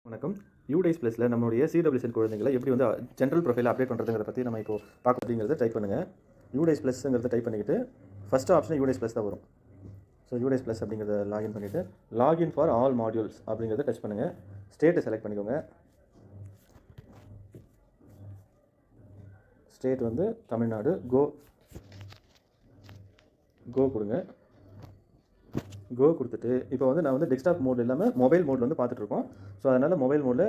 வணக்கம். யூடைஸ் ப்ளஸில் நம்மளுடைய சிடபிள்யூஎஸ்என் குழந்தைகளை எப்படி வந்து ஜென்ரல் ப்ரொஃபைல் அப்டேட் பண்ணுறதுங்கிறத பற்றி நம்ம இப்போ பார்க்க அப்படிங்கிறத டைப் பண்ணுங்கள். யூடைஸ் ப்ளஸ்ங்கிறத டைப் பண்ணிவிட்டு ஃபஸ்ட் ஆப்ஷன் யூடைஸ் ப்ளஸ் தான் வரும். ஸோ யூடைஸ் ப்ளஸ் அப்படிங்கிறத லாகின் பண்ணிவிட்டு லாகின் ஃபார் ஆல் மாடியூல்ஸ் அப்படிங்கிறத டச் பண்ணுங்கள். ஸ்டேட்டை செலக்ட் பண்ணிக்கோங்க. ஸ்டேட் வந்து தமிழ்நாடு. கோ கொடுங்க. கோ கொடுத்துட்டு இப்போ வந்து நான் வந்து டெஸ்க்டாப் மோட் இல்லாமல் மொபைல் மோடில் வந்து பார்த்துட்ருக்கோம். ஸோ அதனால் மொபைல் மோடில்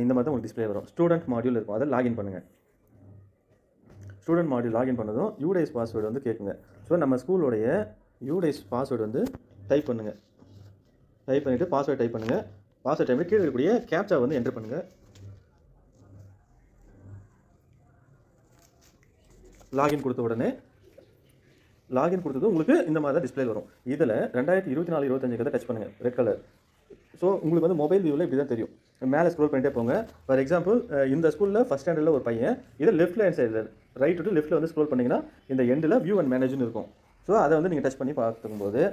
இந்த மாதிரி தான் உங்களுக்கு டிஸ்பிளே வரும். ஸ்டூடெண்ட் மாடியூல் இருக்கும், அதை லாகின் பண்ணுங்கள். ஸ்டூடெண்ட் மாடியூல் லாகின் பண்ணதும் யூடைஸ் பாஸ்வேர்டு வந்து கேட்குங்க. ஸோ நம்ம ஸ்கூலோடைய யூடைஸ் பாஸ்வேர்டு வந்து டைப் பண்ணுங்கள். டைப் பண்ணிவிட்டு பாஸ்வேர்டு டைப் பண்ணுங்கள். பாஸ்வேர்டு டைப் பண்ணி கீழே இருக்கக்கூடிய கேப்சா வந்து என்டர் பண்ணுங்கள். லாகின் கொடுத்த உடனே லாகின் கொடுத்தது உங்களுக்கு இந்த மாதிரி தான் டிஸ்பிளே வரும். இதில் 2024-25 டச் பண்ணுங்கள், ரெட் கலர். ஸோ உங்களுக்கு வந்து மொபைல் வியூவில் இப்படி தான் தெரியும். மேலே ஸ்க்ரோல் பண்ணிட்டே போங்க. ஃபார் எக்ஸாம்பிள் இந்த ஸ்கூலில் ஃபஸ்ட் ஸ்டாண்டர்டில் ஒரு பையன், இதை லெஃப்ட்டில் ஹேண்ட் சைடில் ரைட் டு லெஃப்ட்டில் வந்து ஸ்க்ரோல் பண்ணிங்கன்னா இந்த எண்டில் வியூ அண்ட் மேனேஜ்னு இருக்கும். ஸோ அதை வந்து நீங்கள் டச் பண்ணி பார்க்கும்போது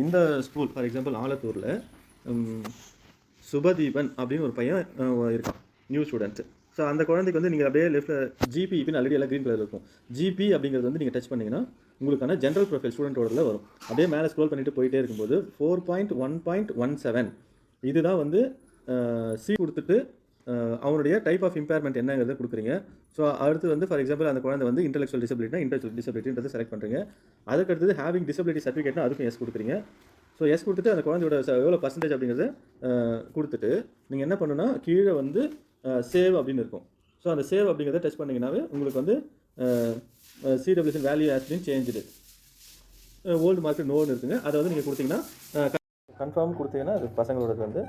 இந்த ஸ்கூல் ஃபார் எக்ஸாம்பிள் ஆலத்தூரில் சுபதீபன் அப்படின்னு ஒரு பையன் இருக்கான், நியூ ஸ்டூடெண்ட்டு. ஸோ அந்த குழந்தைக்கு வந்து நீங்கள் அப்படியே லெஃப்ட்டில் ஜிபின்னு ஆல்ரெடி எல்லாம் க்ரீன் கலர் இருக்கும். ஜிபி அப்படிங்கிறது வந்து நீங்கள் டச் பண்ணிங்கன்னா உங்களுக்கான ஜென்ரல் ப்ரொஃபைல் ஸ்டூடெண்ட்டோட வரும். அப்படியே மேலே ஸ்க்ரோல் பண்ணிட்டு போயிட்டே இருக்கும்போது 4.1.17 இதுதான் வந்து சி கொடுத்துட்டு அவனுடைய டைப் ஆஃப் இம்பேர்மெண்ட் என்னங்கிறத கொடுக்குறீங்க. ஸோ அடுத்து வந்து ஃபார் எக்ஸாம்பிள் அந்த குழந்தை வந்து இன்டெலெக்சுவல் டிசபிலிட்டின்றது செலக்ட் பண்ணுறீங்க. அதுக்கடுத்தது ஹேவிங் டிசபிலிட்டி சர்டிஃபிகேட்னா அதுக்கும் எஸ் கொடுக்குறீங்க. ஸோ எஸ் கொடுத்துட்டு அந்த குழந்தையோட எவ்வளோ பர்சன்டேஜ் அப்படிங்கிறத கொடுத்துட்டு நீங்கள் என்ன பண்ணுன்னா கீழே வந்து சேவ் அப்படின்னு இருக்கும். ஸோ அந்த சேவ் அப்படிங்கிறத டச் பண்ணிங்கன்னாவே உங்களுக்கு வந்து CWSN value has been changed. Old market நோன்னு இருக்குங்க. அதை வந்து நீங்கள் கொடுத்தீங்கன்னா கன்ஃபார்ம் கொடுத்தீங்கன்னா அது பசங்களோடது வந்து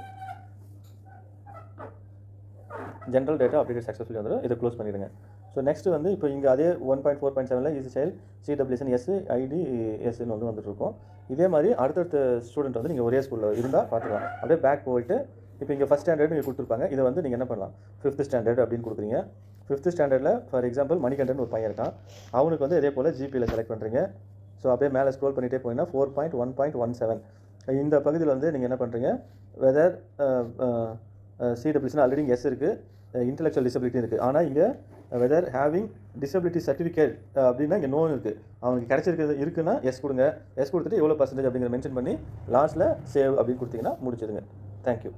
ஜென்ரல் டேட்டா அப்டேட் சக்ஸஸ்ஃபுல்லி வந்துடும். இதை க்ளோஸ் பண்ணிவிடுங்க. ஸோ நெக்ஸ்ட்டு வந்து இப்போ இங்கே அதே 1.4.7 easy child CWSN S ID எஸ்ன்னு வந்து வந்துட்டுருக்கோம். இதே மாதிரி அடுத்தடுத்த ஸ்டூடெண்ட் வந்து நீங்கள் ஒரே ஸ்கூலில் இருந்தால் பார்த்துக்கலாம். அப்படியே பேக் போயிட்டு இப்போ இங்கே ஃபஸ்ட் ஸ்டாண்டர்ட் நீங்கள் கொடுத்துருப்பாங்க. இதை வந்து நீங்கள் என்ன பண்ணலாம், 5th ஸ்டாண்டர்ட் அப்படின்னு கொடுக்குறீங்க. 5th ஸ்டாண்டர்டில் ஃபார் எக்ஸாம்பிள் மணிகண்டன் ஒரு பையன் இருக்கான். அவனுக்கு வந்து இதே போல் ஜிபியில் செலக்ட் பண்ணுறீங்க. ஸோ அப்படியே மேலே ஸ்க்ரோல் பண்ணிகிட்டே போனீங்கன்னா 4.1.17 இந்த பகுதியில் வந்து நீங்கள் என்ன பண்ணுறீங்க, வெதர் சிடபிள்யூஎஸ்என் ஆல்ரெடி எஸ் இருக்குது, இன்டெலெக்சுவல் டிசபிலிட்டி இருக்குது. ஆனால் இங்கே வெதர் ஹேவிங் டிசபிலிட்டி சர்டிஃபிகேட் அப்படின்னா இங்கே நோன் இருக்குது. அவனுக்கு கிடச்சிருக்கிறது இருக்குன்னா எஸ் கொடுங்க. எஸ் கொடுத்துட்டு எவ்வளோ பர்சன்டேஜ் அப்படிங்கிற மென்ஷன் பண்ணி லாஸ்ட்டில் சேவ் அப்படின்னு கொடுத்தீங்கன்னா முடிச்சதுங்க. தேங்க்யூ.